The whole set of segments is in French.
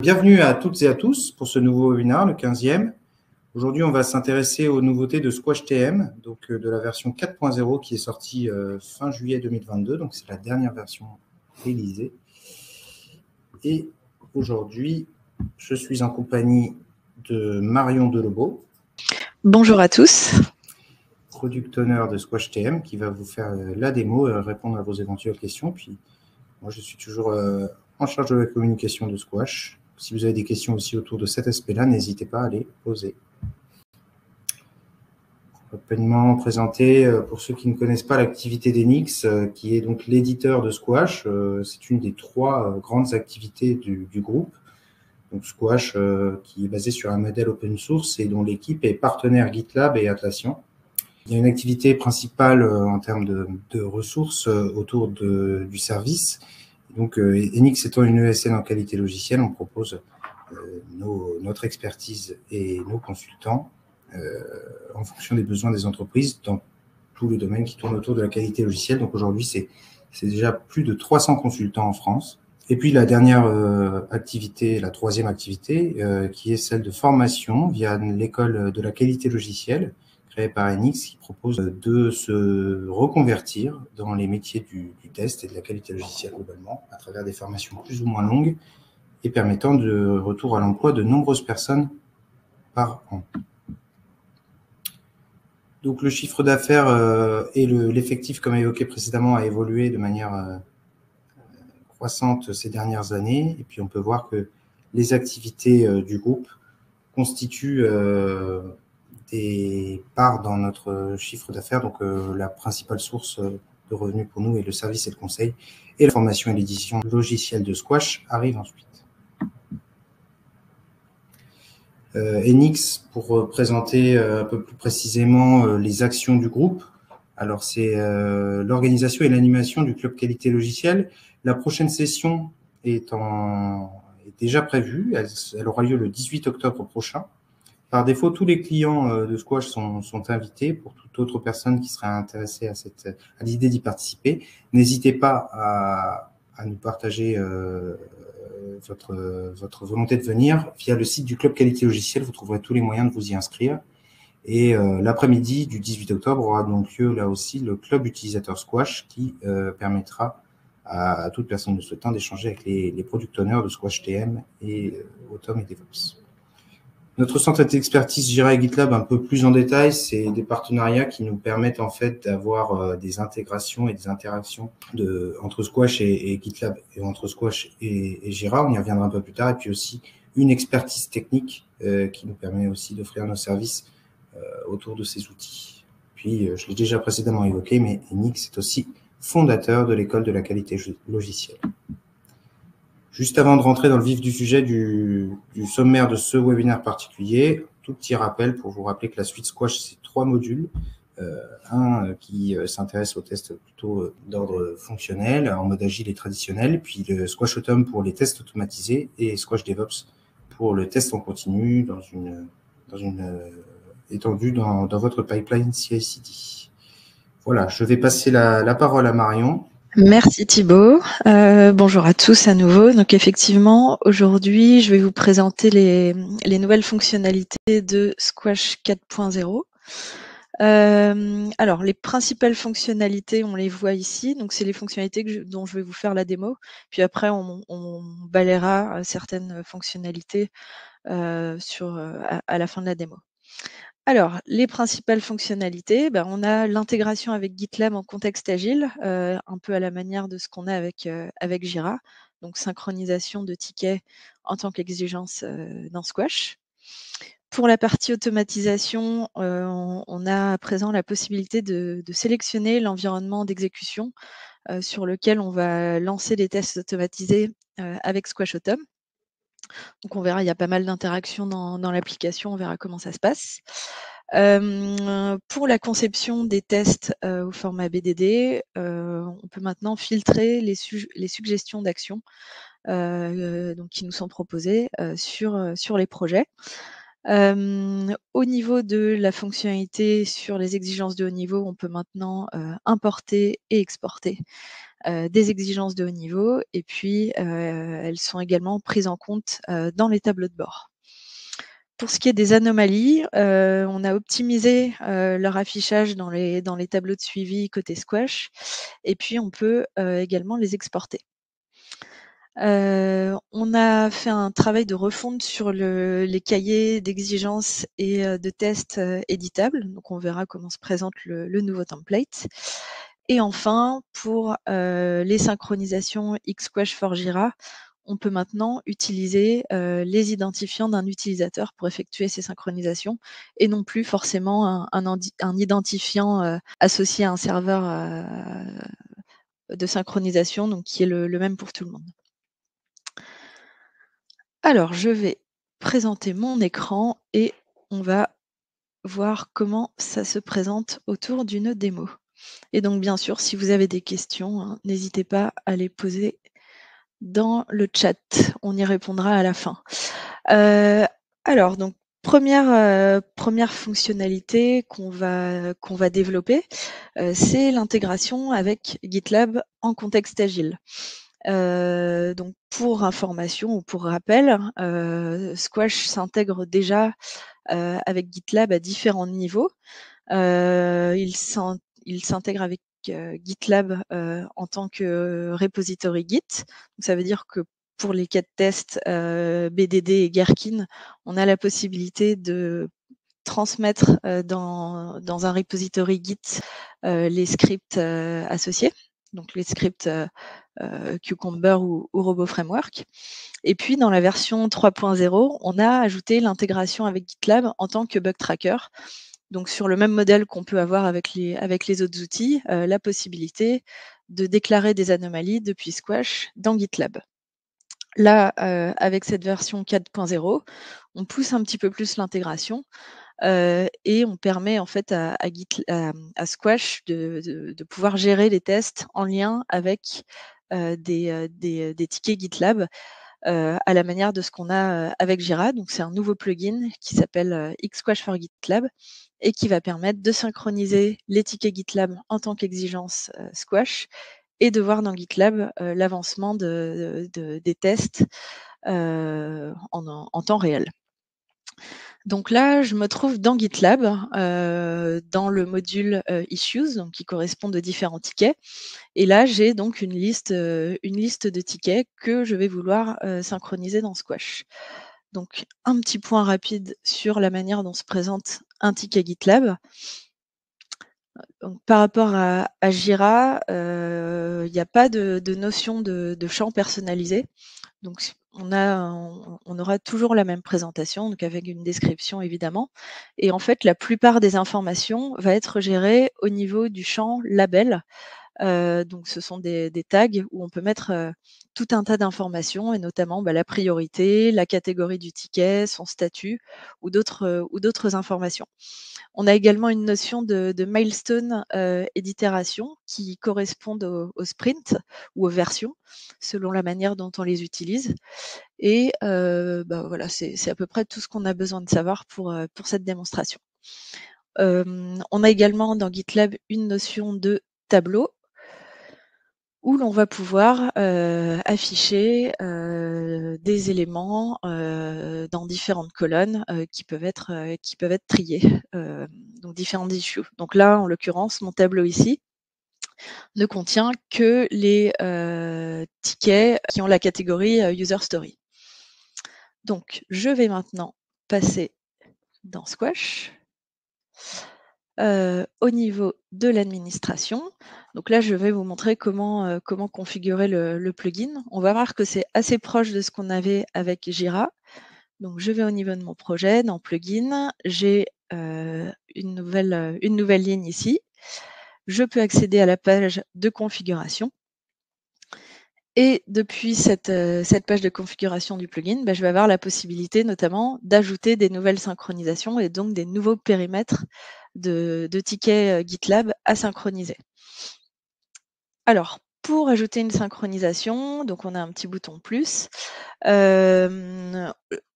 Bienvenue à toutes et à tous pour ce nouveau webinaire, le 15e. Aujourd'hui, on va s'intéresser aux nouveautés de Squash TM, donc de la version 4.0 qui est sortie fin juillet 2022, donc c'est la dernière version réalisée. Et aujourd'hui, je suis en compagnie de Marion Delobot. Bonjour à tous. Product Owner de Squash TM qui va vous faire la démo, répondre à vos éventuelles questions. Puis moi, je suis toujours en charge de la communication de Squash. Si vous avez des questions aussi autour de cet aspect-là, n'hésitez pas à les poser. Rapidement présenter, pour ceux qui ne connaissent pas l'activité d'Enix, qui est donc l'éditeur de Squash. C'est une des trois grandes activités du groupe. Donc Squash, qui est basé sur un modèle open source et dont l'équipe est partenaire GitLab et Atlassian. Il y a une activité principale en termes de ressources autour du service. Donc, Enix étant une ESN en qualité logicielle, on propose notre expertise et nos consultants en fonction des besoins des entreprises dans tous les domaines qui tournent autour de la qualité logicielle. Donc, aujourd'hui, c'est déjà plus de 300 consultants en France. Et puis, la dernière activité, la troisième activité, qui est celle de formation via l'école de la qualité logicielle, créée par Enix, qui propose de se reconvertir dans les métiers du test et de la qualité logicielle globalement, à travers des formations plus ou moins longues et permettant de retour à l'emploi de nombreuses personnes par an. Donc le chiffre d'affaires et l'effectif, comme évoqué précédemment, a évolué de manière croissante ces dernières années. Et puis on peut voir que les activités du groupe constituent des parts dans notre chiffre d'affaires. Donc, la principale source de revenus pour nous est le service et le conseil. Et la formation et l'édition logicielle de Squash arrive ensuite. Enix, pour présenter un peu plus précisément les actions du groupe. Alors, c'est l'organisation et l'animation du club qualité logicielle. La prochaine session est déjà prévue. Elle aura lieu le 18 octobre prochain. Par défaut, tous les clients de Squash sont invités. Pour toute autre personne qui serait intéressée à l'idée d'y participer, n'hésitez pas à nous partager votre volonté de venir via le site du Club Qualité Logicielle. Vous trouverez tous les moyens de vous y inscrire. Et l'après-midi du 18 octobre aura donc lieu là aussi le Club Utilisateur Squash qui permettra à toute personne le souhaitant d'échanger avec les product owners de Squash TM et Automne et DevOps. Notre centre d'expertise Jira et GitLab un peu plus en détail, c'est des partenariats qui nous permettent en fait d'avoir des intégrations et des interactions entre Squash et GitLab et entre Squash et Jira. On y reviendra un peu plus tard. Et puis aussi une expertise technique qui nous permet aussi d'offrir nos services autour de ces outils. Puis, je l'ai déjà précédemment évoqué, mais Enix est aussi fondateur de l'école de la qualité logicielle. Juste avant de rentrer dans le vif du sujet du sommaire de ce webinaire particulier, tout petit rappel pour vous rappeler que la suite Squash, c'est 3 modules. Un qui s'intéresse aux tests plutôt d'ordre fonctionnel, en mode agile et traditionnel, puis le Squash Automne pour les tests automatisés et Squash DevOps pour le test en continu dans une étendue dans votre pipeline CI/CD. Voilà, je vais passer la parole à Marion. Merci Thibaut. Bonjour à tous à nouveau. Donc effectivement, aujourd'hui, je vais vous présenter les nouvelles fonctionnalités de Squash 4.0. Alors, les principales fonctionnalités, on les voit ici. Donc, c'est les fonctionnalités dont je vais vous faire la démo. Puis après, on balayera certaines fonctionnalités à la fin de la démo. Alors, les principales fonctionnalités, on a l'intégration avec GitLab en contexte agile, un peu à la manière de ce qu'on a avec Jira, donc synchronisation de tickets en tant qu'exigence dans Squash. Pour la partie automatisation, on a à présent la possibilité de sélectionner l'environnement d'exécution sur lequel on va lancer les tests automatisés avec Squash Automne. Donc on verra, il y a pas mal d'interactions dans l'application, on verra comment ça se passe. Pour la conception des tests au format BDD, on peut maintenant filtrer les suggestions d'actions qui nous sont proposées sur les projets. Au niveau de la fonctionnalité sur les exigences de haut niveau, on peut maintenant importer et exporter des exigences de haut niveau et puis elles sont également prises en compte dans les tableaux de bord. Pour ce qui est des anomalies, on a optimisé leur affichage dans les tableaux de suivi côté Squash et puis on peut également les exporter. On a fait un travail de refonte sur les cahiers d'exigences et de tests éditables. Donc on verra comment se présente le nouveau template. Et enfin, pour les synchronisations Xsquash for Jira, on peut maintenant utiliser les identifiants d'un utilisateur pour effectuer ces synchronisations et non plus forcément un identifiant associé à un serveur de synchronisation, donc qui est le même pour tout le monde. Alors, je vais présenter mon écran et on va voir comment ça se présente autour d'une démo. Et donc, bien sûr, si vous avez des questions, hein, n'hésitez pas à les poser dans le chat. On y répondra à la fin. Alors, donc, première fonctionnalité qu'on va développer, c'est l'intégration avec GitLab en contexte agile. Donc pour information ou pour rappel, Squash s'intègre déjà avec GitLab à différents niveaux. Il s'intègre avec GitLab en tant que repository Git. Donc ça veut dire que pour les cas de test BDD et Gherkin, on a la possibilité de transmettre dans un repository Git les scripts associés, donc les scripts Cucumber ou Robo Framework. Et puis dans la version 3.0, on a ajouté l'intégration avec GitLab en tant que bug tracker. Donc sur le même modèle qu'on peut avoir avec les autres outils, la possibilité de déclarer des anomalies depuis Squash dans GitLab. Là, avec cette version 4.0, on pousse un petit peu plus l'intégration et on permet en fait à Squash de pouvoir gérer les tests en lien avec des tickets GitLab à la manière de ce qu'on a avec Jira. Donc c'est un nouveau plugin qui s'appelle Xsquash for GitLab et qui va permettre de synchroniser les tickets GitLab en tant qu'exigence Squash et de voir dans GitLab l'avancement des tests en temps réel. Donc là, je me trouve dans GitLab, dans le module Issues, donc qui correspond de différents tickets. Et là, j'ai donc une liste de tickets que je vais vouloir synchroniser dans Squash. Donc, un petit point rapide sur la manière dont se présente un ticket GitLab. Donc, par rapport à Jira, il n'y a pas de notion de champ personnalisé. Donc, on aura toujours la même présentation, donc avec une description évidemment. Et en fait, la plupart des informations va être gérée au niveau du champ label. Donc, ce sont des tags où on peut mettre tout un tas d'informations et notamment la priorité, la catégorie du ticket, son statut ou d'autres informations. On a également une notion de milestone et d'itération qui correspondent au sprint ou aux versions selon la manière dont on les utilise. Et voilà, c'est à peu près tout ce qu'on a besoin de savoir pour cette démonstration. On a également dans GitLab une notion de tableau où l'on va pouvoir afficher des éléments dans différentes colonnes qui peuvent être triés, donc différentes issues. Donc là, en l'occurrence, mon tableau ici ne contient que les tickets qui ont la catégorie User Story. Donc, je vais maintenant passer dans Squash. Au niveau de l'administration, donc là, je vais vous montrer comment configurer le plugin. On va voir que c'est assez proche de ce qu'on avait avec Jira. Donc, je vais au niveau de mon projet, dans Plugin, j'ai une nouvelle ligne ici. Je peux accéder à la page de configuration. Et depuis cette page de configuration du plugin, je vais avoir la possibilité notamment d'ajouter des nouvelles synchronisations et donc des nouveaux périmètres de tickets GitLab à synchroniser. Alors, pour ajouter une synchronisation, donc on a un petit bouton plus.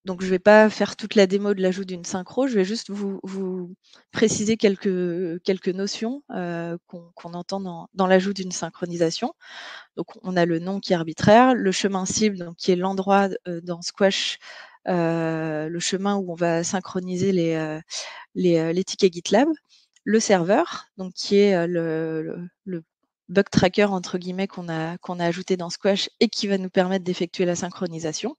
donc je vais pas faire toute la démo de l'ajout d'une synchro, je vais juste vous préciser quelques notions qu'on entend dans l'ajout d'une synchronisation. Donc on a le nom qui est arbitraire, le chemin cible, donc qui est l'endroit dans Squash, le chemin où on va synchroniser les tickets GitLab, le serveur, donc qui est le bug tracker entre guillemets qu'on a ajouté dans Squash et qui va nous permettre d'effectuer la synchronisation.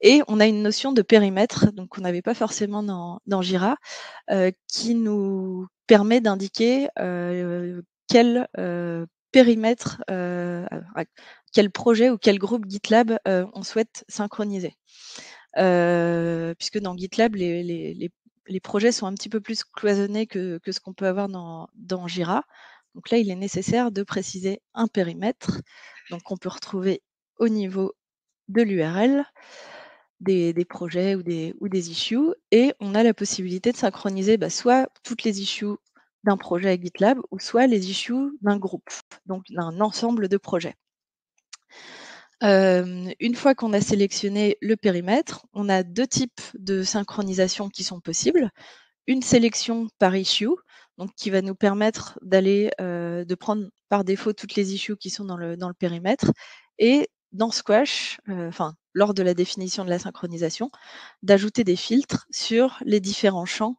Et on a une notion de périmètre, donc qu'on n'avait pas forcément dans Jira, qui nous permet d'indiquer quel périmètre, quel projet ou quel groupe GitLab on souhaite synchroniser. Puisque dans GitLab, les projets sont un petit peu plus cloisonnés que ce qu'on peut avoir dans Jira. Donc là, il est nécessaire de préciser un périmètre, donc qu'on peut retrouver au niveau de l'URL des projets ou des issues, et on a la possibilité de synchroniser soit toutes les issues d'un projet à GitLab ou soit les issues d'un groupe, donc d'un ensemble de projets. Une fois qu'on a sélectionné le périmètre, on a 2 types de synchronisation qui sont possibles. Une sélection par issue, donc qui va nous permettre d'aller de prendre par défaut toutes les issues qui sont dans le périmètre, et dans Squash, lors de la définition de la synchronisation, d'ajouter des filtres sur les différents champs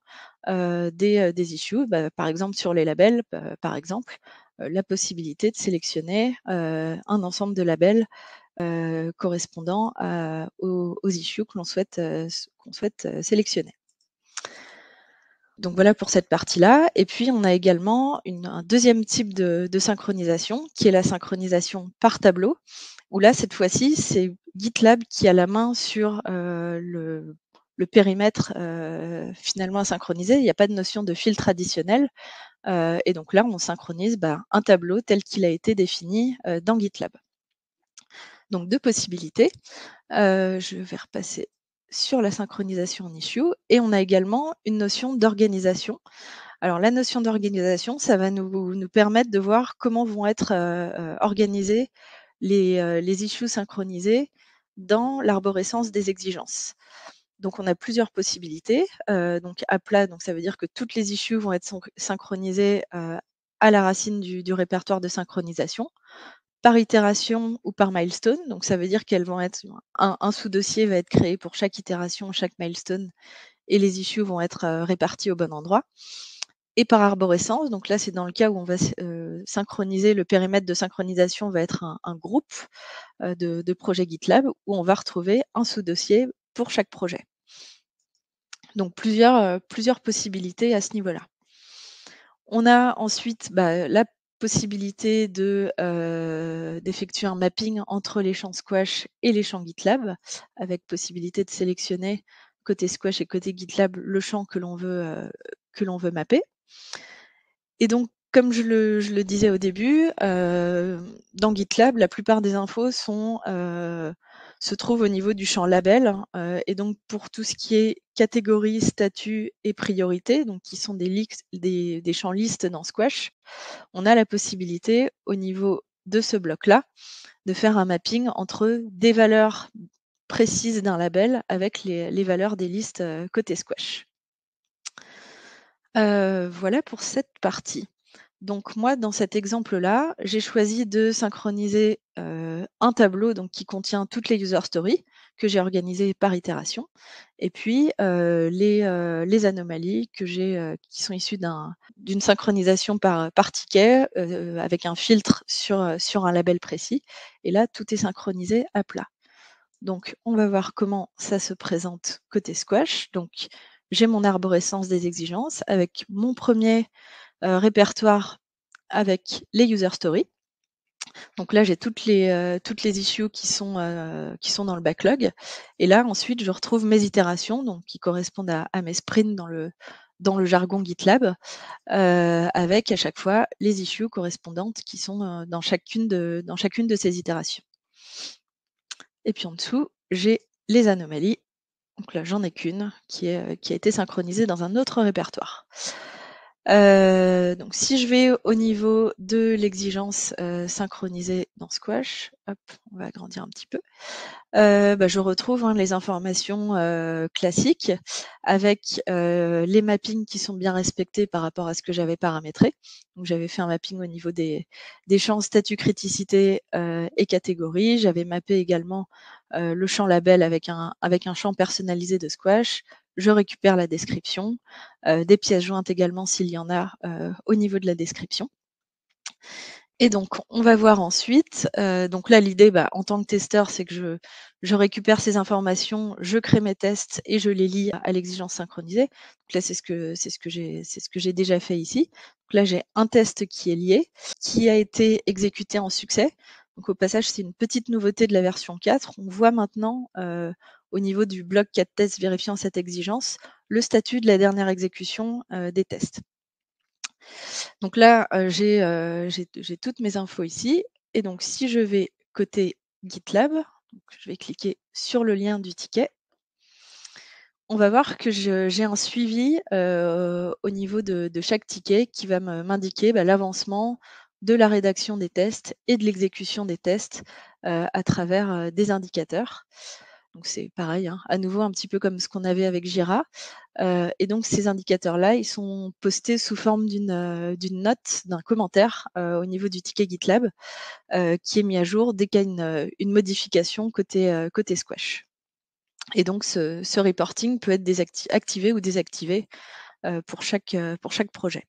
des issues. Par exemple, sur les labels, par exemple, la possibilité de sélectionner un ensemble de labels correspondant aux issues que l'on souhaite sélectionner. Donc voilà pour cette partie-là. Et puis on a également un deuxième type de synchronisation qui est la synchronisation par tableau, où là cette fois-ci c'est GitLab qui a la main sur le périmètre finalement à synchroniser. Il n'y a pas de notion de filtre additionnel. Et donc là on synchronise un tableau tel qu'il a été défini dans GitLab. Donc 2 possibilités. Je vais repasser sur la synchronisation en issue, et on a également une notion d'organisation. Alors la notion d'organisation, ça va nous permettre de voir comment vont être organisées les issues synchronisées dans l'arborescence des exigences. Donc on a plusieurs possibilités. Donc à plat, donc ça veut dire que toutes les issues vont être synchronisées à la racine du répertoire de synchronisation, par itération ou par milestone. Donc ça veut dire qu'elles vont être un sous-dossier va être créé pour chaque itération, chaque milestone, et les issues vont être réparties au bon endroit. Et par arborescence, donc là c'est dans le cas où on va synchroniser, le périmètre de synchronisation va être un groupe de projets GitLab où on va retrouver un sous-dossier pour chaque projet. Donc plusieurs possibilités à ce niveau-là. On a ensuite la possibilité d'effectuer un mapping entre les champs Squash et les champs GitLab, avec possibilité de sélectionner côté Squash et côté GitLab le champ que l'on veut mapper. Et donc, comme je le disais au début, dans GitLab, la plupart des infos se trouvent au niveau du champ label. Et donc, pour tout ce qui est catégorie, statut et priorité, donc qui sont des champs listes dans Squash, on a la possibilité, au niveau de ce bloc-là, de faire un mapping entre des valeurs précises d'un label avec les valeurs des listes côté Squash. Voilà pour cette partie. Donc moi, dans cet exemple-là, j'ai choisi de synchroniser un tableau donc, qui contient toutes les user stories que j'ai organisées par itération, et puis les anomalies qui sont issues d'une synchronisation par ticket avec un filtre sur un label précis. Et là, tout est synchronisé à plat. Donc, on va voir comment ça se présente côté Squash. Donc, j'ai mon arborescence des exigences avec mon premier répertoire avec les user stories. Donc là, j'ai toutes les issues qui sont dans le backlog. Et là, ensuite, je retrouve mes itérations, donc qui correspondent à mes sprints dans le jargon GitLab, avec à chaque fois les issues correspondantes qui sont dans chacune de ces itérations. Et puis en dessous, j'ai les anomalies. Donc là, j'en ai qu'une qui a été synchronisée dans un autre répertoire. Donc si je vais au niveau de l'exigence synchronisée dans Squash, hop, on va agrandir un petit peu. Je retrouve les informations classiques avec les mappings qui sont bien respectés par rapport à ce que j'avais paramétré. Donc j'avais fait un mapping au niveau des champs statut criticité et catégorie. J'avais mappé également le champ label avec un champ personnalisé de squash. Je récupère la description, des pièces jointes également s'il y en a au niveau de la description. Et donc, on va voir ensuite, donc là, l'idée, en tant que testeur, c'est que je récupère ces informations, je crée mes tests et je les lis à l'exigence synchronisée. Donc là, c'est ce que j'ai déjà fait ici. Donc là, j'ai un test qui est lié, qui a été exécuté en succès. Donc au passage, c'est une petite nouveauté de la version 4. On voit maintenant, au niveau du bloc 4 tests vérifiant cette exigence, le statut de la dernière exécution des tests. Donc là, j'ai toutes mes infos ici et donc si je vais côté GitLab, donc je vais cliquer sur le lien du ticket. On va voir que j'ai un suivi au niveau de chaque ticket qui va m'indiquer l'avancement de la rédaction des tests et de l'exécution des tests à travers des indicateurs. Donc c'est pareil, à nouveau un petit peu comme ce qu'on avait avec Jira. Et donc ces indicateurs-là, ils sont postés sous forme d'une note, d'un commentaire au niveau du ticket GitLab qui est mis à jour dès qu'il y a une modification côté Squash. Et donc ce reporting peut être activé ou désactivé pour chaque projet.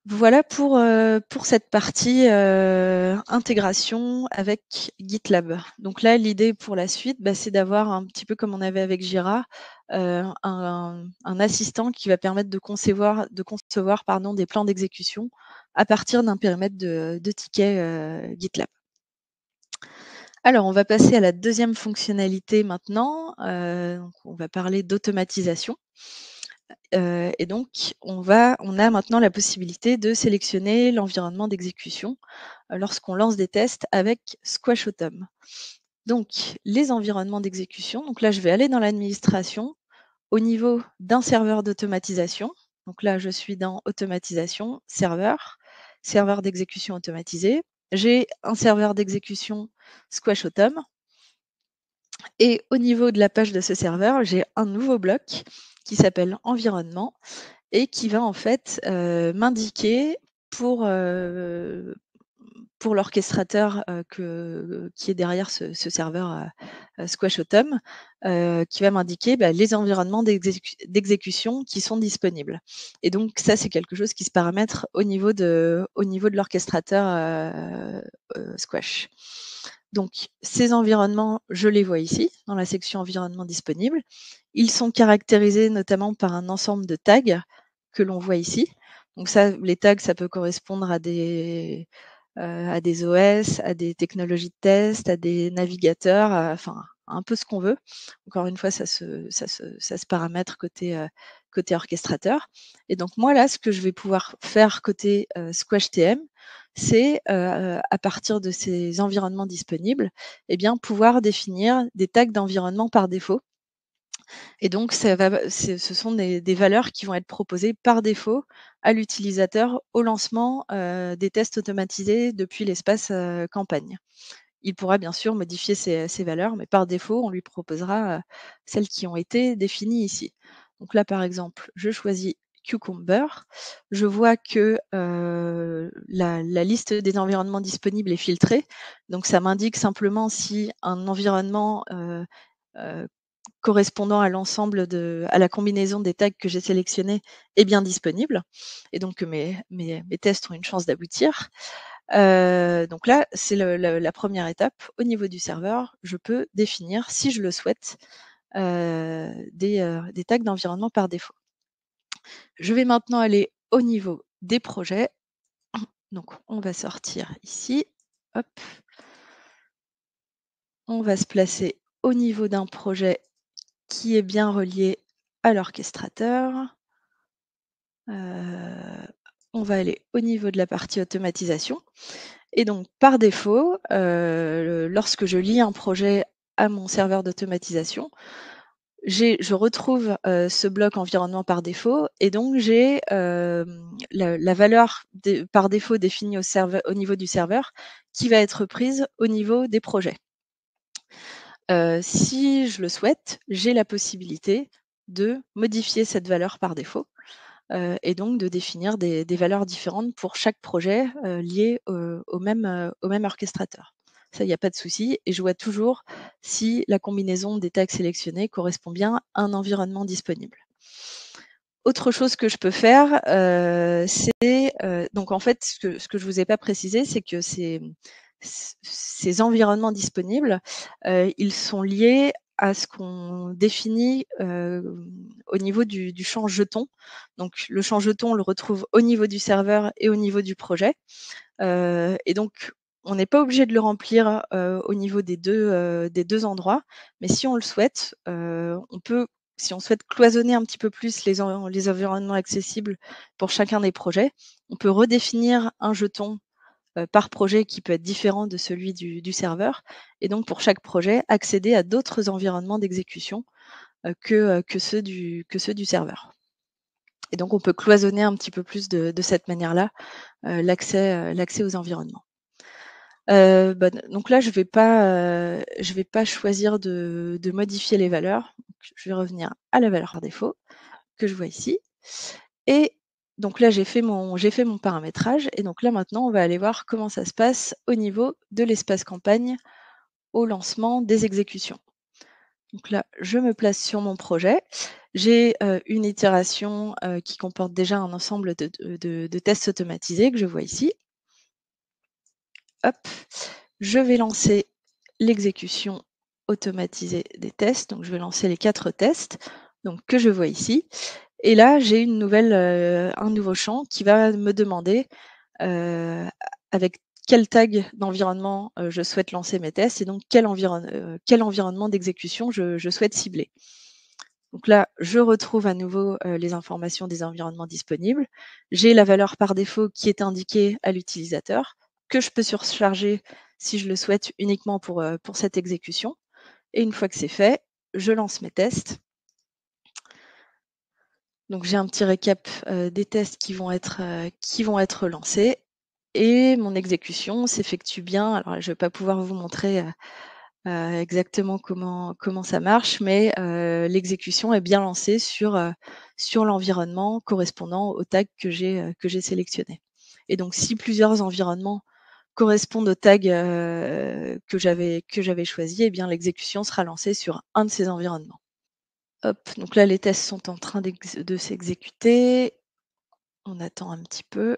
Voilà pour cette partie intégration avec GitLab. Donc là, l'idée pour la suite, c'est d'avoir un petit peu comme on avait avec Jira, un assistant qui va permettre de concevoir des plans d'exécution à partir d'un périmètre de tickets GitLab. Alors, on va passer à la deuxième fonctionnalité maintenant. Donc on va parler d'automatisation. Et donc, on a maintenant la possibilité de sélectionner l'environnement d'exécution lorsqu'on lance des tests avec Squash Automne. Donc, les environnements d'exécution. Donc là, je vais aller dans l'administration au niveau d'un serveur d'automatisation. Donc là, je suis dans automatisation, serveur d'exécution automatisé. J'ai un serveur d'exécution Squash Automne. Et au niveau de la page de ce serveur, j'ai un nouveau bloc qui s'appelle environnement et qui va en fait m'indiquer pour l'orchestrateur qui est derrière ce serveur Squash Automne, qui va m'indiquer les environnements d'exécution qui sont disponibles. Et donc ça, c'est quelque chose qui se paramètre au niveau de l'orchestrateur Squash. Donc ces environnements, je les vois ici, dans la section environnement disponible. Ils sont caractérisés notamment par un ensemble de tags que l'on voit ici. Donc ça, les tags, ça peut correspondre à des OS, à des technologies de test, à des navigateurs, enfin un peu ce qu'on veut. Encore une fois, ça se paramètre côté orchestrateur. Et donc moi là, ce que je vais pouvoir faire côté Squash TM, c'est à partir de ces environnements disponibles, pouvoir définir des tags d'environnement par défaut. Et donc, ce sont des valeurs qui vont être proposées par défaut à l'utilisateur au lancement des tests automatisés depuis l'espace campagne. Il pourra bien sûr modifier ces valeurs, mais par défaut, on lui proposera celles qui ont été définies ici. Donc là, par exemple, je choisis Cucumber. Je vois que la liste des environnements disponibles est filtrée. Donc, ça m'indique simplement si un environnement correspondant à à la combinaison des tags que j'ai sélectionnés est bien disponible. Et donc, mes tests ont une chance d'aboutir. Donc là, c'est la première étape. Au niveau du serveur, je peux définir, si je le souhaite, des tags d'environnement par défaut. Je vais maintenant aller au niveau des projets. Donc, on va sortir ici. Hop. On va se placer au niveau d'un projet qui est bien relié à l'orchestrateur. On va aller au niveau de la partie automatisation. Et donc, par défaut, lorsque je lie un projet à mon serveur d'automatisation, je retrouve ce bloc environnement par défaut et donc j'ai la valeur par défaut définie au niveau du serveur qui va être prise au niveau des projets. Si je le souhaite, j'ai la possibilité de modifier cette valeur par défaut et donc de définir des valeurs différentes pour chaque projet lié au même orchestrateur. Ça, il n'y a pas de souci et je vois toujours si la combinaison des tags sélectionnés correspond bien à un environnement disponible. Autre chose que je peux faire, c'est donc en fait, ce que je vous ai pas précisé, c'est que ces environnements disponibles, ils sont liés à ce qu'on définit au niveau du champ jeton. Donc le champ jeton, on le retrouve au niveau du serveur et au niveau du projet. Et donc on n'est pas obligé de le remplir au niveau des deux endroits, mais si on le souhaite, on peut, si on souhaite cloisonner un petit peu plus les environnements accessibles pour chacun des projets, on peut redéfinir un jeton par projet qui peut être différent de celui du serveur et donc pour chaque projet, accéder à d'autres environnements d'exécution que ceux du serveur. Et donc on peut cloisonner un petit peu plus de cette manière-là l'accès aux environnements. Donc là, je vais pas choisir de modifier les valeurs. Je vais revenir à la valeur par défaut que je vois ici et donc là, j'ai fait mon paramétrage et donc là, maintenant, on va aller voir comment ça se passe au niveau de l'espace campagne au lancement des exécutions. Donc là, je me place sur mon projet. J'ai une itération qui comporte déjà un ensemble de tests automatisés que je vois ici. Hop, je vais lancer l'exécution automatisée des tests. Donc, je vais lancer les 4 tests donc, que je vois ici. Et là, j'ai un nouveau champ qui va me demander avec quel tag d'environnement je souhaite lancer mes tests et donc quel environnement d'exécution je souhaite cibler. Donc là, je retrouve à nouveau les informations des environnements disponibles. J'ai la valeur par défaut qui est indiquée à l'utilisateur, que je peux surcharger si je le souhaite uniquement pour cette exécution. Et une fois que c'est fait, je lance mes tests. Donc j'ai un petit récap des tests qui vont être lancés et mon exécution s'effectue bien. Alors je ne vais pas pouvoir vous montrer exactement comment ça marche, mais l'exécution est bien lancée sur l'environnement correspondant au tag que j'ai sélectionné. Et donc si plusieurs environnements correspondent au tag que j'avais choisi, eh bien l'exécution sera lancée sur un de ces environnements. Hop, donc là les tests sont en train de s'exécuter. On attend un petit peu.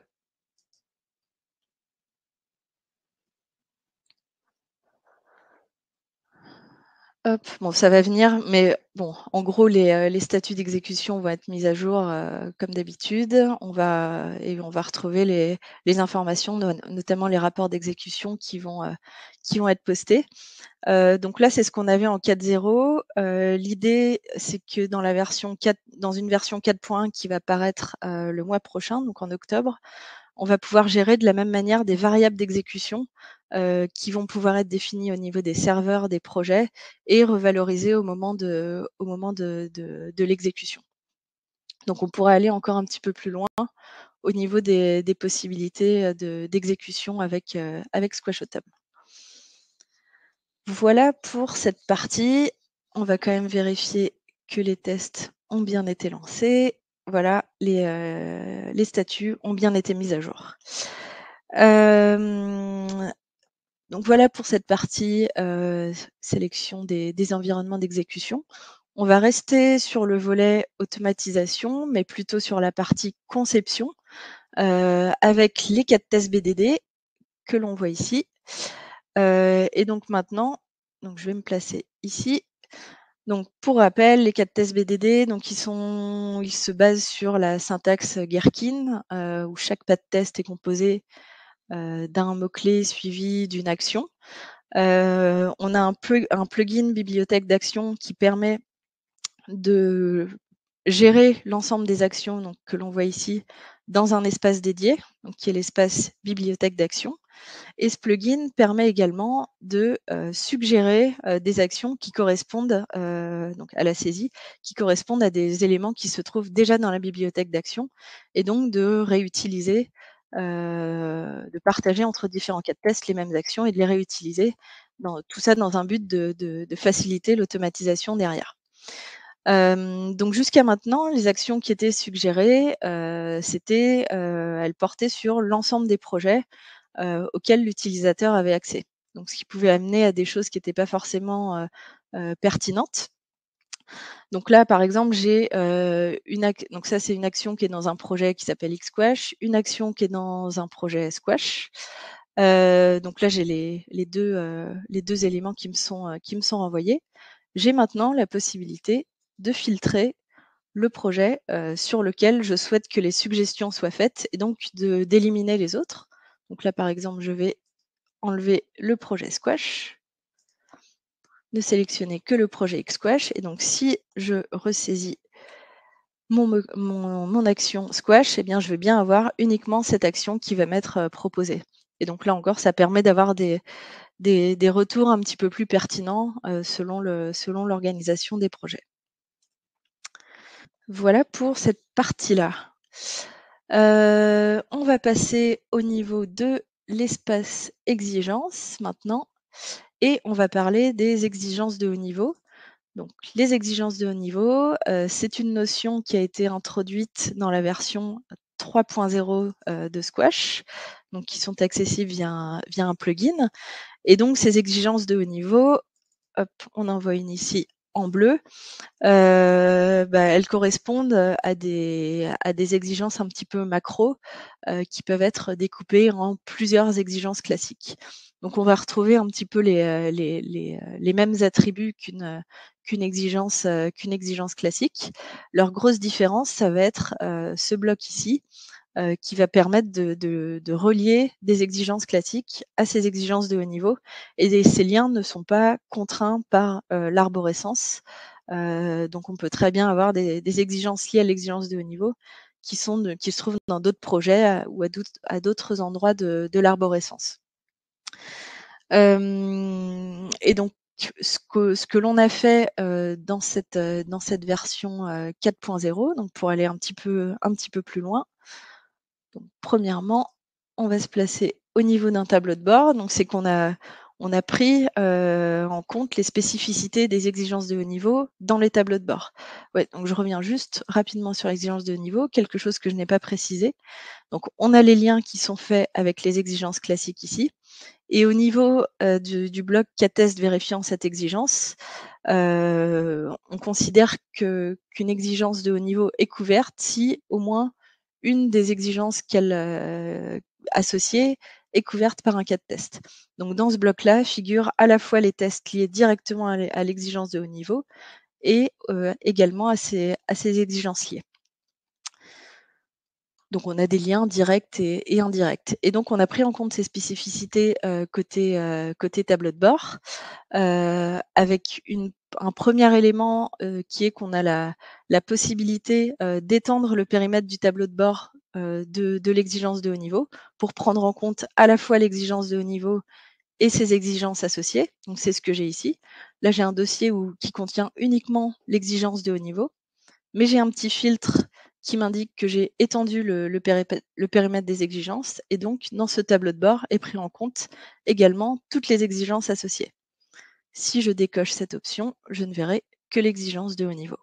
Hop, bon ça va venir, mais bon, en gros les statuts d'exécution vont être mis à jour, comme d'habitude. On va retrouver les informations, notamment les rapports d'exécution qui vont être postés. Donc là, c'est ce qu'on avait en 4.0. L'idée, c'est que dans une version 4.1 qui va paraître le mois prochain, donc en octobre, on va pouvoir gérer de la même manière des variables d'exécution qui vont pouvoir être définies au niveau des serveurs des projets et revalorisées au moment de l'exécution. Donc on pourra aller encore un petit peu plus loin au niveau des possibilités d'exécution avec Squashotable. Voilà pour cette partie. On va quand même vérifier que les tests ont bien été lancés. Voilà, les statuts ont bien été mis à jour. Donc voilà pour cette partie sélection des environnements d'exécution. On va rester sur le volet automatisation, mais plutôt sur la partie conception, avec les 4 tests BDD que l'on voit ici. Et donc maintenant, donc je vais me placer ici. Donc pour rappel, les 4 tests BDD, donc ils se basent sur la syntaxe Gherkin, où chaque pas de test est composé d'un mot-clé suivi d'une action. On a un plugin bibliothèque d'action qui permet de gérer l'ensemble des actions donc, que l'on voit ici dans un espace dédié, donc qui est l'espace bibliothèque d'action. Et ce plugin permet également de suggérer des actions qui correspondent donc à la saisie, qui correspondent à des éléments qui se trouvent déjà dans la bibliothèque d'actions, et donc de réutiliser, de partager entre différents cas de test les mêmes actions et de les réutiliser, tout ça dans un but de faciliter l'automatisation derrière. Donc jusqu'à maintenant, les actions qui étaient suggérées, elles portaient sur l'ensemble des projets auxquels l'utilisateur avait accès. Donc ce qui pouvait amener à des choses qui n'étaient pas forcément pertinentes. Donc là, par exemple, j'ai donc ça, c'est une action qui est dans un projet qui s'appelle Xsquash, une action qui est dans un projet Squash. Donc là, j'ai les deux éléments qui me sont renvoyés. J'ai maintenant la possibilité de filtrer le projet sur lequel je souhaite que les suggestions soient faites, et donc d'éliminer les autres. Donc là, par exemple, je vais enlever le projet Squash, ne sélectionner que le projet Xsquash. Et donc, si je ressaisis mon action Squash, eh bien, je vais bien avoir uniquement cette action qui va m'être proposée. Et donc là encore, ça permet d'avoir des retours un petit peu plus pertinents selon l'organisation des projets. Voilà pour cette partie-là. On va passer au niveau de l'espace exigence maintenant, et on va parler des exigences de haut niveau. Donc les exigences de haut niveau, c'est une notion qui a été introduite dans la version 3.0 de Squash, donc qui sont accessibles via un plugin. Et donc ces exigences de haut niveau, hop, on en voit une ici en bleu. Elles correspondent à des exigences un petit peu macro qui peuvent être découpées en plusieurs exigences classiques. Donc on va retrouver un petit peu les mêmes attributs qu'une exigence classique. Leur grosse différence, ça va être ce bloc ici, qui va permettre de relier des exigences classiques à ces exigences de haut niveau. Et ces liens ne sont pas contraints par l'arborescence. Donc on peut très bien avoir des exigences liées à l'exigence de haut niveau qui se trouvent dans d'autres projets ou à d'autres endroits de l'arborescence. Et donc ce que l'on a fait dans cette version 4.0, donc pour aller un petit peu plus loin. Donc, premièrement, on va se placer au niveau d'un tableau de bord. Donc, c'est qu'on a pris en compte les spécificités des exigences de haut niveau dans les tableaux de bord. Ouais, donc je reviens juste rapidement sur l'exigence de haut niveau, quelque chose que je n'ai pas précisé. Donc, on a les liens qui sont faits avec les exigences classiques ici. Et au niveau du bloc qu'atteste vérifiant cette exigence, on considère qu'une exigence de haut niveau est couverte si au moins une des exigences qu'elle associée est couverte par un cas de test. Donc dans ce bloc-là figurent à la fois les tests liés directement à l'exigence de haut niveau et également à ces exigences liées. Donc on a des liens directs et indirects. Et donc on a pris en compte ces spécificités côté tableau de bord, avec un premier élément qui est qu'on a la possibilité d'étendre le périmètre du tableau de bord de l'exigence de haut niveau pour prendre en compte à la fois l'exigence de haut niveau et ses exigences associées. Donc c'est ce que j'ai ici. Là j'ai un dossier qui contient uniquement l'exigence de haut niveau, mais j'ai un petit filtre qui m'indique que j'ai étendu le périmètre des exigences, et donc dans ce tableau de bord est pris en compte également toutes les exigences associées. Si je décoche cette option, je ne verrai que l'exigence de haut niveau.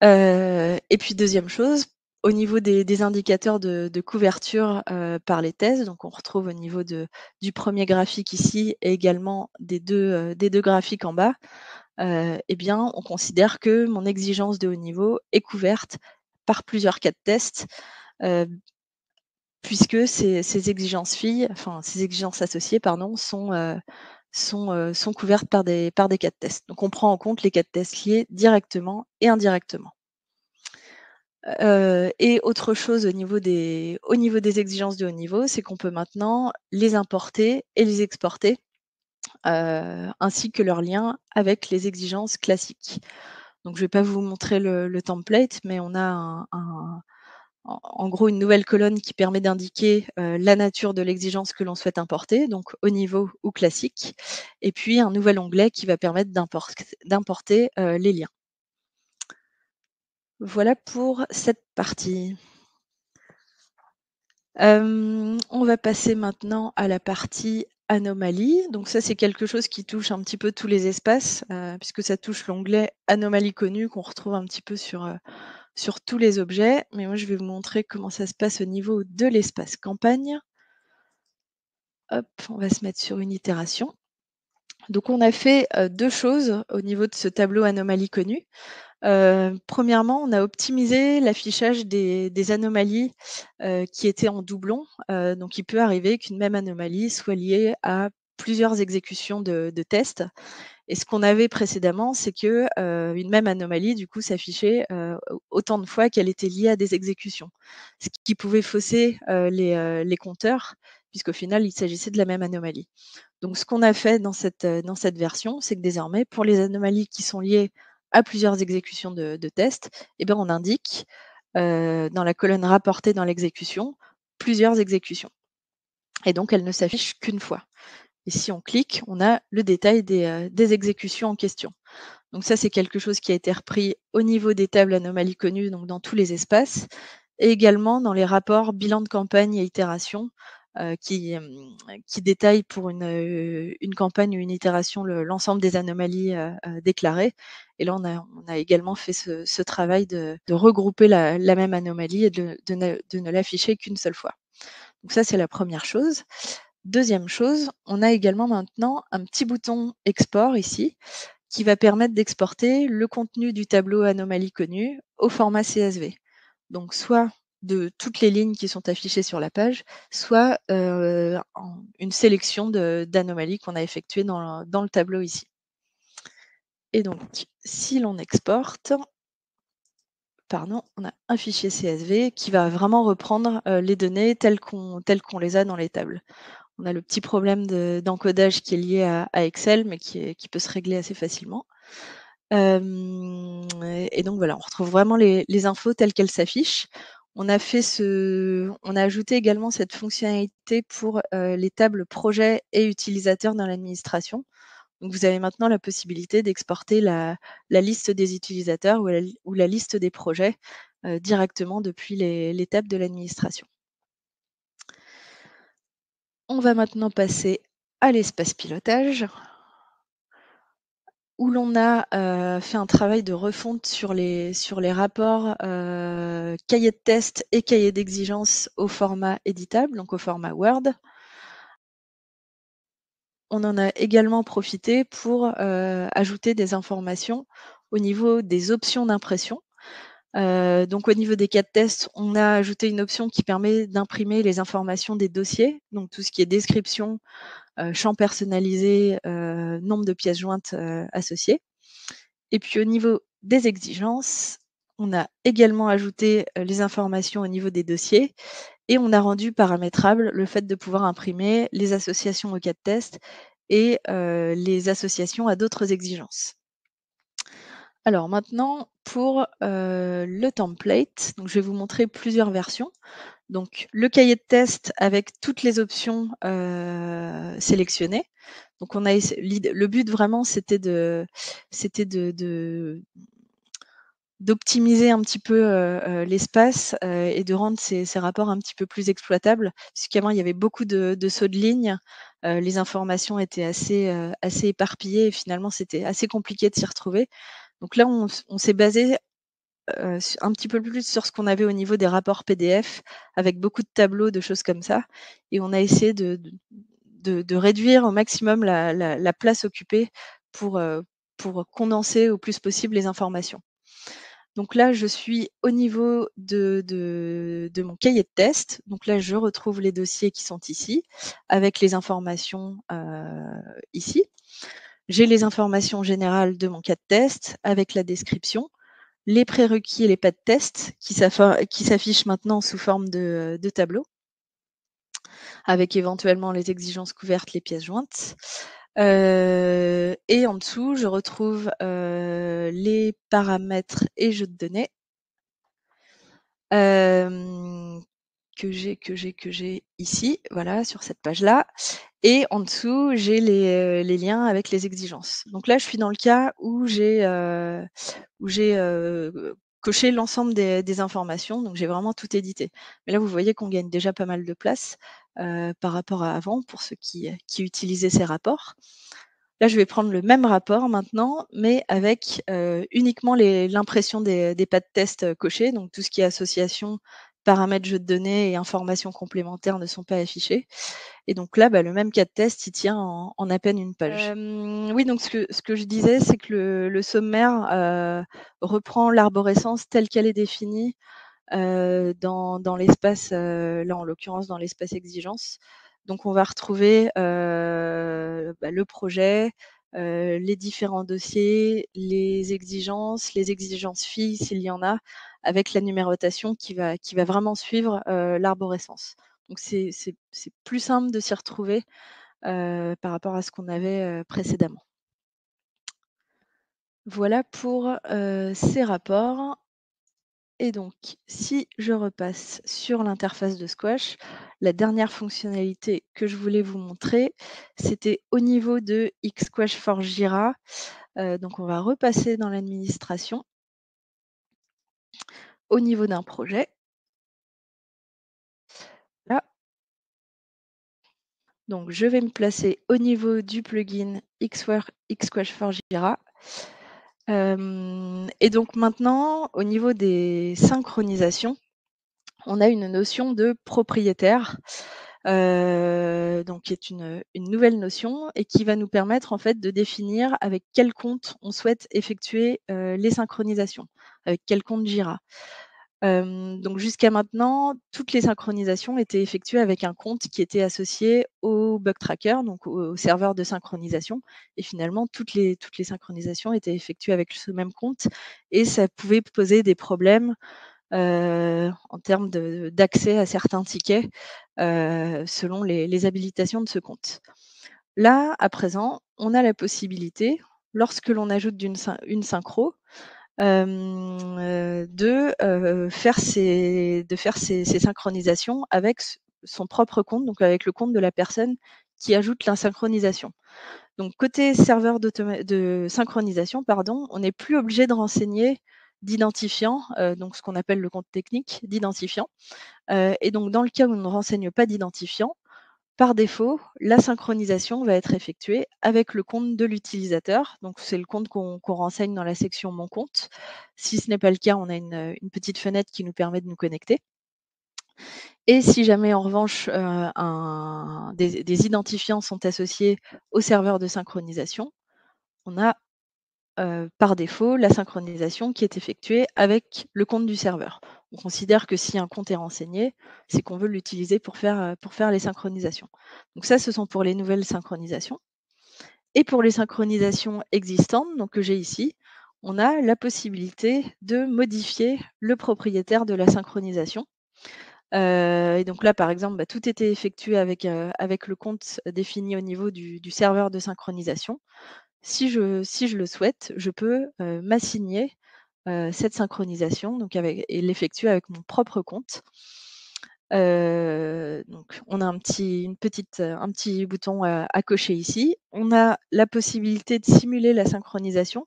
Et puis deuxième chose, au niveau des indicateurs de couverture par les thèses, donc on retrouve au niveau du premier graphique ici et également des deux graphiques en bas, eh bien, on considère que mon exigence de haut niveau est couverte par plusieurs cas de test, puisque ces exigences associées, sont couvertes par des cas de test. Donc on prend en compte les cas de test liés directement et indirectement. Et autre chose au niveau des exigences de haut niveau, c'est qu'on peut maintenant les importer et les exporter, ainsi que leurs liens avec les exigences classiques. Donc je ne vais pas vous montrer le template, mais on a en gros une nouvelle colonne qui permet d'indiquer la nature de l'exigence que l'on souhaite importer, donc haut niveau ou classique, et puis un nouvel onglet qui va permettre d'importer les liens. Voilà pour cette partie. On va passer maintenant à la partie anomalie. Donc ça, c'est quelque chose qui touche un petit peu tous les espaces, puisque ça touche l'onglet anomalie connue qu'on retrouve un petit peu sur tous les objets. Mais moi, je vais vous montrer comment ça se passe au niveau de l'espace campagne. Hop, on va se mettre sur une itération. Donc on a fait 2 choses au niveau de ce tableau anomalie connue. Premièrement, on a optimisé l'affichage des anomalies qui étaient en doublon. Donc il peut arriver qu'une même anomalie soit liée à plusieurs exécutions de tests. Et ce qu'on avait précédemment, c'est que une même anomalie, du coup, s'affichait autant de fois qu'elle était liée à des exécutions. Ce qui pouvait fausser les compteurs, puisqu'au final, il s'agissait de la même anomalie. Donc, ce qu'on a fait dans cette version, c'est que désormais, pour les anomalies qui sont liées à plusieurs exécutions de tests, eh ben, on indique dans la colonne rapportée dans l'exécution plusieurs exécutions. Et donc, elles ne s'affichent qu'une fois. Et si on clique, on a le détail des exécutions en question. Donc ça, c'est quelque chose qui a été repris au niveau des tables anomalies connues, donc dans tous les espaces, et également dans les rapports bilan de campagne et itération qui détaillent pour une campagne ou une itération l'ensemble des anomalies déclarées. Et là, on a également fait ce travail de regrouper la même anomalie et de ne l'afficher qu'une seule fois. Donc ça, c'est la première chose. Deuxième chose, on a également maintenant un petit bouton export ici qui va permettre d'exporter le contenu du tableau anomalie connue au format CSV. Donc soit de toutes les lignes qui sont affichées sur la page, soit une sélection d'anomalies qu'on a effectuées dans le tableau ici. Et donc, si l'on exporte, pardon, on a un fichier CSV qui va vraiment reprendre les données telles qu'on les a dans les tables. On a le petit problème d'encodage qui est lié à Excel, mais qui peut se régler assez facilement. Et donc voilà, on retrouve vraiment les infos telles qu'elles s'affichent. On a ajouté également cette fonctionnalité pour les tables projets et utilisateurs dans l'administration. Donc vous avez maintenant la possibilité d'exporter la liste des utilisateurs ou la liste des projets directement depuis les tables de l'administration. On va maintenant passer à l'espace pilotage, où l'on a fait un travail de refonte sur les rapports cahier de test et cahier d'exigence au format éditable, donc au format Word. On en a également profité pour ajouter des informations au niveau des options d'impression. Donc au niveau des cas de test, on a ajouté une option qui permet d'imprimer les informations des dossiers, donc tout ce qui est description, champ personnalisé, nombre de pièces jointes associées. Et puis au niveau des exigences, on a également ajouté les informations au niveau des dossiers et on a rendu paramétrable le fait de pouvoir imprimer les associations au cas de test et les associations à d'autres exigences. Alors maintenant, pour le template, donc je vais vous montrer plusieurs versions. Donc le cahier de test avec toutes les options sélectionnées. Donc on a le but vraiment c'était d'optimiser un petit peu l'espace et de rendre ces rapports un petit peu plus exploitables, puisqu'avant il y avait beaucoup de sauts de ligne, les informations étaient assez éparpillées et finalement c'était assez compliqué de s'y retrouver. Donc là on s'est basé un petit peu plus sur ce qu'on avait au niveau des rapports PDF, avec beaucoup de tableaux, de choses comme ça, et on a essayé de réduire au maximum la place occupée pour condenser au plus possible les informations. Donc là, je suis au niveau de mon cahier de test. Donc là, je retrouve les dossiers qui sont ici, avec les informations ici. J'ai les informations générales de mon cas de test, avec la description, les prérequis et les pas de test qui s'affichent maintenant sous forme de tableau, avec éventuellement les exigences couvertes, les pièces jointes. Et en dessous, je retrouve les paramètres et jeux de données que j'ai ici, voilà, sur cette page-là. Et en dessous, j'ai les liens avec les exigences. Donc là, je suis dans le cas où j'ai coché l'ensemble des informations, donc j'ai vraiment tout édité. Mais là, vous voyez qu'on gagne déjà pas mal de place par rapport à avant pour ceux qui utilisaient ces rapports. Là, je vais prendre le même rapport maintenant, mais avec uniquement l'impression des pas de test cochés, donc tout ce qui est association, paramètres, jeux de données et informations complémentaires ne sont pas affichés. Et donc là, le même cas de test, il tient en à peine une page. Oui, donc ce que je disais, c'est que le sommaire reprend l'arborescence telle qu'elle est définie dans l'espace, là en l'occurrence dans l'espace exigence. Donc on va retrouver le projet, les différents dossiers, les exigences filles s'il y en a, avec la numérotation qui va vraiment suivre l'arborescence. Donc c'est plus simple de s'y retrouver par rapport à ce qu'on avait précédemment. Voilà pour ces rapports. Et donc, si je repasse sur l'interface de Squash, la dernière fonctionnalité que je voulais vous montrer, c'était au niveau de Xsquash for Jira. Donc, on va repasser dans l'administration au niveau d'un projet. Là. Donc, je vais me placer au niveau du plugin Xsquash for Jira. Et donc maintenant, au niveau des synchronisations, on a une notion de propriétaire, donc qui est une nouvelle notion et qui va nous permettre en fait de définir avec quel compte on souhaite effectuer les synchronisations, avec quel compte Jira. Donc jusqu'à maintenant, toutes les synchronisations étaient effectuées avec un compte qui était associé au bug tracker, donc au serveur de synchronisation. Et finalement, toutes les synchronisations étaient effectuées avec ce même compte et ça pouvait poser des problèmes en termes d'accès à certains tickets selon les habilitations de ce compte. Là, à présent, on a la possibilité, lorsque l'on ajoute une synchro, de faire ces synchronisations avec son propre compte, donc avec le compte de la personne qui ajoute la synchronisation. Donc côté serveur de synchronisation, pardon, on n'est plus obligé de renseigner d'identifiant, donc ce qu'on appelle le compte technique d'identifiant. Et donc dans le cas où on ne renseigne pas d'identifiant, par défaut, la synchronisation va être effectuée avec le compte de l'utilisateur. Donc c'est le compte qu'on renseigne dans la section Mon compte. Si ce n'est pas le cas, on a une petite fenêtre qui nous permet de nous connecter. Et si jamais en revanche des identifiants sont associés au serveur de synchronisation, on a par défaut la synchronisation qui est effectuée avec le compte du serveur. On considère que si un compte est renseigné, c'est qu'on veut l'utiliser pour faire les synchronisations. Donc ça, ce sont pour les nouvelles synchronisations. Et pour les synchronisations existantes, donc que j'ai ici, on a la possibilité de modifier le propriétaire de la synchronisation. Et donc là, par exemple, tout était effectué avec le compte défini au niveau du serveur de synchronisation. Si je le souhaite, je peux m'assigner cette synchronisation et l'effectuer avec mon propre compte. Donc on a un petit bouton à cocher ici. On a la possibilité de simuler la synchronisation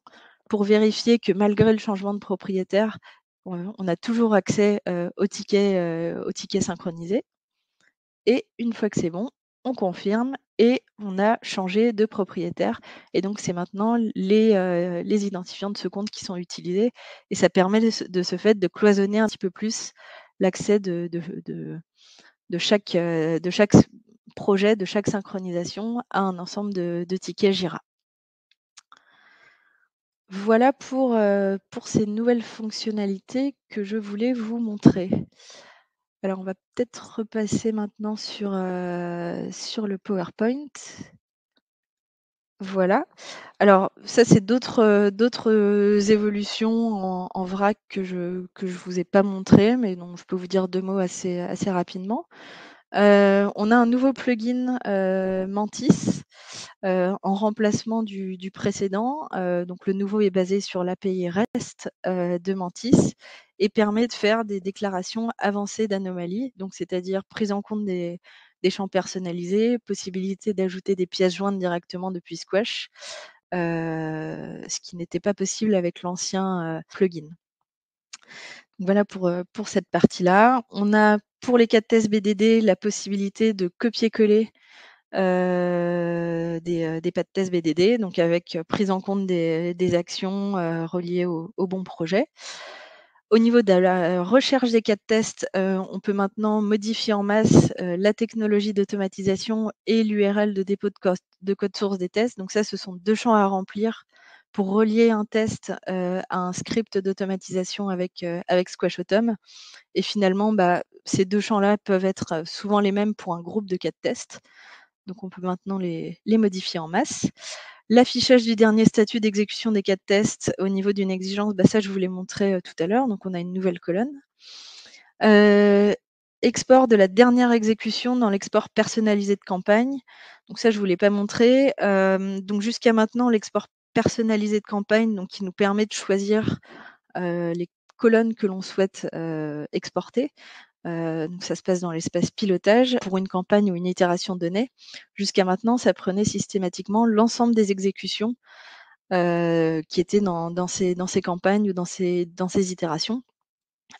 pour vérifier que malgré le changement de propriétaire, on a toujours accès au ticket synchronisé. Et une fois que c'est bon, on confirme et on a changé de propriétaire. Et donc, c'est maintenant les identifiants de ce compte qui sont utilisés. Et ça permet de ce fait de cloisonner un petit peu plus l'accès de chaque projet, de chaque synchronisation à un ensemble de tickets Jira. Voilà pour ces nouvelles fonctionnalités que je voulais vous montrer. Alors, on va peut-être repasser maintenant sur le PowerPoint. Voilà. Alors ça, c'est d'autres évolutions en vrac que je vous ai pas montré, mais dont je peux vous dire 2 mots assez rapidement. On a un nouveau plugin Mantis en remplacement du précédent. Donc le nouveau est basé sur l'API REST de Mantis et permet de faire des déclarations avancées d'anomalies, donc c'est-à-dire prise en compte des champs personnalisés, possibilité d'ajouter des pièces jointes directement depuis Squash, ce qui n'était pas possible avec l'ancien plugin. Voilà pour cette partie-là. On a pour les cas de test BDD la possibilité de copier-coller des pas de test BDD, donc avec prise en compte des actions reliées au bon projet. Au niveau de la recherche des cas de test, on peut maintenant modifier en masse la technologie d'automatisation et l'URL de dépôt de code source des tests. Donc ça, ce sont 2 champs à remplir pour relier un test à un script d'automatisation avec Squash Automne. Et finalement, ces 2 champs-là peuvent être souvent les mêmes pour un groupe de cas de test. Donc on peut maintenant les modifier en masse. L'affichage du dernier statut d'exécution des cas de test au niveau d'une exigence, ça je vous l'ai montré tout à l'heure, donc on a une nouvelle colonne. Export de la dernière exécution dans l'export personnalisé de campagne. Donc ça, je ne vous l'ai pas montré. Donc jusqu'à maintenant, l'export personnalisé de campagne, donc qui nous permet de choisir les colonnes que l'on souhaite exporter. Donc ça se passe dans l'espace pilotage pour une campagne ou une itération donnée. Jusqu'à maintenant, ça prenait systématiquement l'ensemble des exécutions qui étaient dans ces campagnes ou dans ces itérations.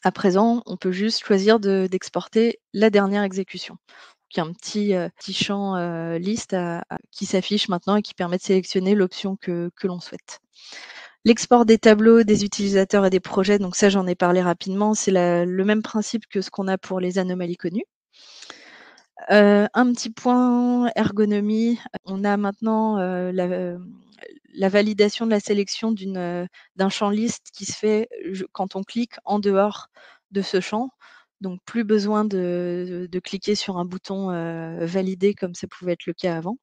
À présent, on peut juste choisir d'exporter la dernière exécution. Donc, il y a un petit champ liste qui s'affiche maintenant et qui permet de sélectionner l'option que l'on souhaite. L'export des tableaux, des utilisateurs et des projets, donc ça j'en ai parlé rapidement, c'est le même principe que ce qu'on a pour les anomalies connues. Un petit point ergonomie, on a maintenant la validation de la sélection d'un champ liste qui se fait quand on clique en dehors de ce champ. Donc plus besoin de cliquer sur un bouton valider comme ça pouvait être le cas avant.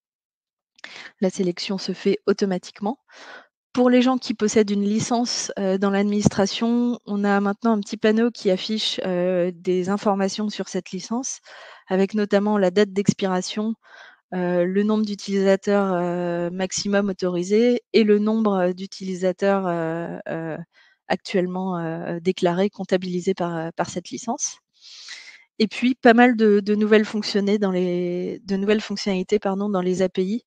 La sélection se fait automatiquement. Pour les gens qui possèdent une licence dans l'administration, on a maintenant un petit panneau qui affiche des informations sur cette licence, avec notamment la date d'expiration, le nombre d'utilisateurs maximum autorisé et le nombre d'utilisateurs actuellement déclarés, comptabilisés par cette licence. Et puis pas mal de nouvelles fonctionnalités dans les API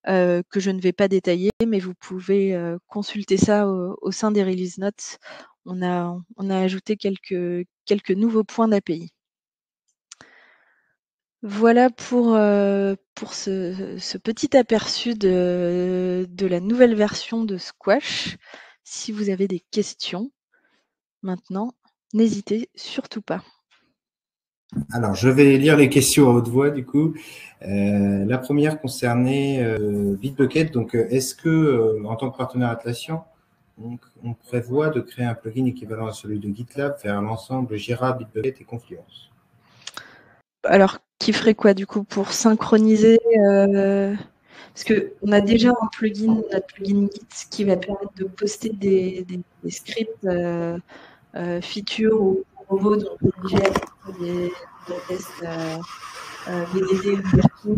que je ne vais pas détailler, mais vous pouvez consulter ça au sein des release notes. On a ajouté quelques nouveaux points d'API. Voilà pour ce petit aperçu de la nouvelle version de Squash. Si vous avez des questions maintenant, n'hésitez surtout pas. Alors, je vais lire les questions à haute voix, du coup. La première concernait Bitbucket. Donc, est-ce que, en tant que partenaire Atlassian, on prévoit de créer un plugin équivalent à celui de GitLab vers l'ensemble Jira, Bitbucket et Confluence? Alors, qui ferait quoi, du coup, pour synchroniser parce qu'on a déjà un plugin, notre plugin Git, qui va permettre de poster des scripts features ou robots, donc des tests BDD ou Gherkin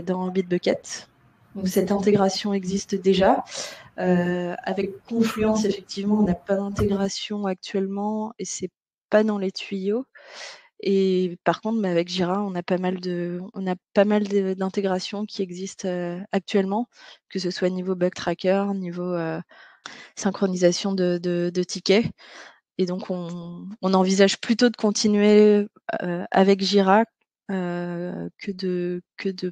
dans Bitbucket. Donc cette intégration existe déjà. Avec Confluence, effectivement, on n'a pas d'intégration actuellement et c'est pas dans les tuyaux. Et par contre, avec Jira, on a pas mal d'intégrations qui existent actuellement, que ce soit niveau bug tracker, niveau synchronisation de tickets. Et donc, on envisage plutôt de continuer avec Jira que de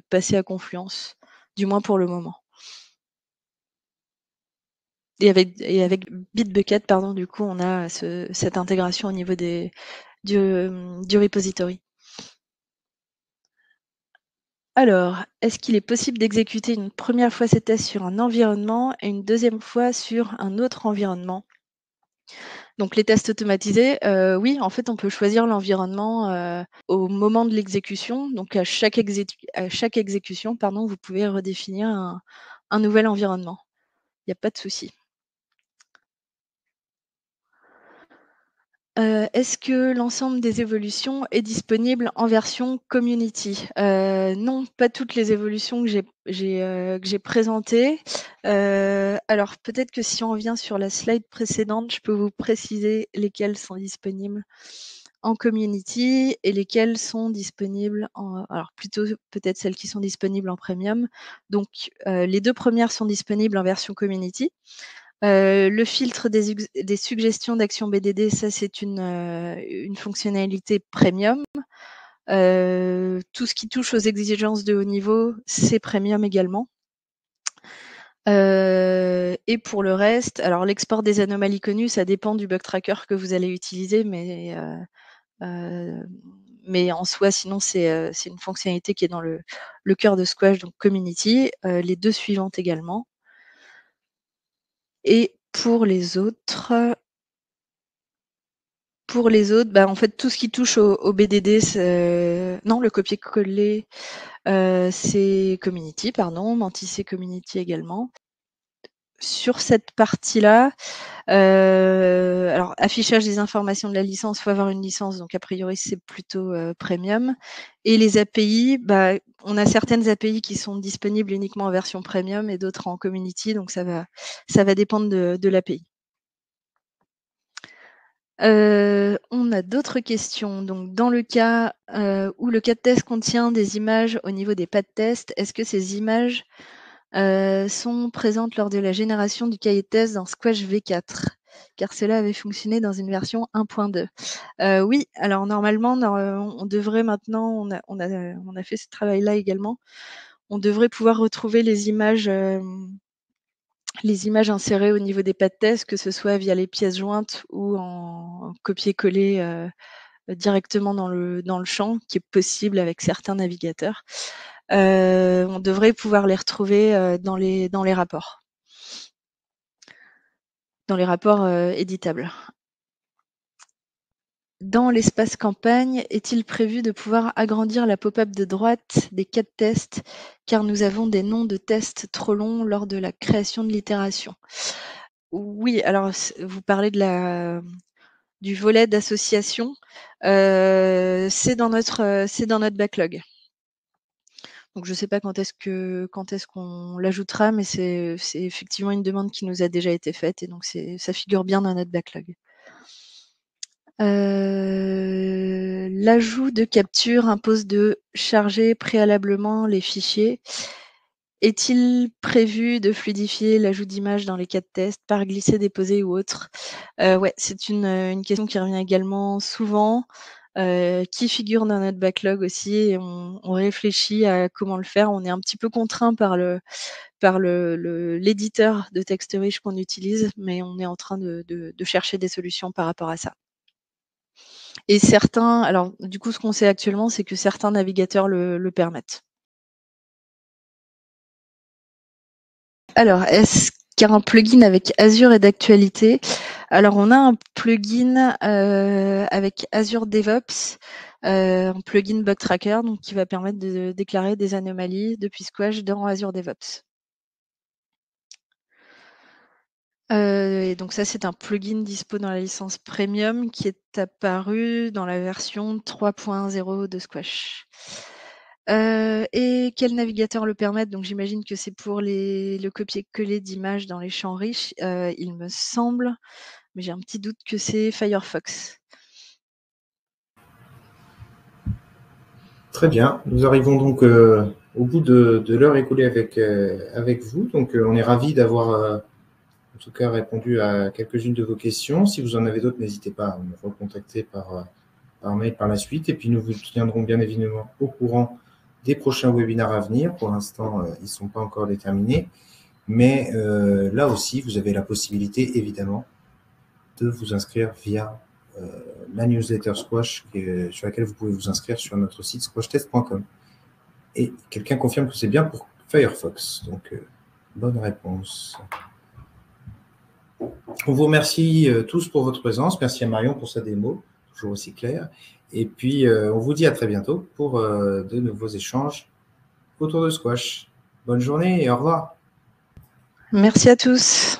passer à Confluence, du moins pour le moment. Et avec Bitbucket, pardon, du coup, on a cette intégration au niveau du repository. Alors, est-ce qu'il est possible d'exécuter une première fois ces tests sur un environnement et une deuxième fois sur un autre environnement? Donc les tests automatisés, oui, en fait, on peut choisir l'environnement au moment de l'exécution. Donc à chaque exécution, pardon, vous pouvez redéfinir un nouvel environnement. Il n'y a pas de souci. Est-ce que l'ensemble des évolutions est disponible en version community? Non, pas toutes les évolutions que j'ai présentées. Alors peut-être que si on revient sur la slide précédente, je peux vous préciser lesquelles sont disponibles en community et lesquelles sont disponibles alors plutôt peut-être celles qui sont disponibles en premium. Donc les 2 premières sont disponibles en version community. Le filtre des suggestions d'actions BDD, ça c'est une fonctionnalité premium. Tout ce qui touche aux exigences de haut niveau, c'est premium également. Et pour le reste, alors l'export des anomalies connues, ça dépend du bug tracker que vous allez utiliser, mais en soi, sinon c'est une fonctionnalité qui est dans le cœur de Squash, donc community. Les 2 suivantes également. Et pour les autres, bah, en fait, tout ce qui touche au BDD, non, le copier-coller, c'est Community, pardon. Mantis, c'est Community également. Sur cette partie-là, alors affichage des informations de la licence, il faut avoir une licence, donc a priori c'est plutôt premium. Et les API, bah, on a certaines API qui sont disponibles uniquement en version premium et d'autres en community, donc ça va dépendre de l'API. On a d'autres questions. Donc, dans le cas où le cas de test contient des images au niveau des pas de test, est-ce que ces images sont présentes lors de la génération du cahier de test dans Squash V4? Car cela avait fonctionné dans une version 1.2. Oui, alors normalement, on devrait maintenant, on a fait ce travail-là également, on devrait pouvoir retrouver les images insérées au niveau des pas de test, que ce soit via les pièces jointes ou en copier-coller directement dans le champ, qui est possible avec certains navigateurs. On devrait pouvoir les retrouver dans les rapports. Dans les rapports éditables. Dans l'espace campagne, est-il prévu de pouvoir agrandir la pop-up de droite des cas de test, car nous avons des noms de tests trop longs lors de la création de l'itération? Oui, alors vous parlez du volet d'association. C'est dans notre backlog. Donc je ne sais pas quand est-ce qu'on l'ajoutera, mais c'est effectivement une demande qui nous a déjà été faite et donc ça figure bien dans notre backlog. L'ajout de capture impose de charger préalablement les fichiers. Est-il prévu de fluidifier l'ajout d'images dans les cas de test par glisser-déposer ou autre? Ouais, c'est une question qui revient également souvent, qui figure dans notre backlog aussi et on réfléchit à comment le faire. On est un petit peu contraint par l'éditeur de texte riche qu'on utilise, mais on est en train de chercher des solutions par rapport à ça. Et certains, alors du coup, ce qu'on sait actuellement, c'est que certains navigateurs le permettent. Alors, est-ce qu'il y a un plugin avec Azure est d'actualité? Alors, on a un plugin avec Azure DevOps, un plugin Bug Tracker, donc qui va permettre de déclarer des anomalies depuis Squash dans Azure DevOps. Et donc ça, c'est un plugin dispo dans la licence Premium qui est apparu dans la version 3.0 de Squash. Et quel navigateur le permettent? Donc j'imagine que c'est pour le copier-coller d'images dans les champs riches, il me semble, mais j'ai un petit doute que c'est Firefox. Très bien. Nous arrivons donc au bout de l'heure écoulée avec vous. Donc on est ravis d'avoir en tout cas répondu à quelques-unes de vos questions. Si vous en avez d'autres, n'hésitez pas à me recontacter par mail par la suite. Et puis nous vous tiendrons bien évidemment au courant des prochains webinaires à venir. Pour l'instant, ils ne sont pas encore déterminés. Mais là aussi, vous avez la possibilité, évidemment, de vous inscrire via la newsletter Squash sur laquelle vous pouvez vous inscrire sur notre site squashtest.com. Et quelqu'un confirme que c'est bien pour Firefox. Donc, bonne réponse. On vous remercie tous pour votre présence. Merci à Marion pour sa démo, toujours aussi claire. Et puis, on vous dit à très bientôt pour de nouveaux échanges autour de Squash. Bonne journée et au revoir. Merci à tous.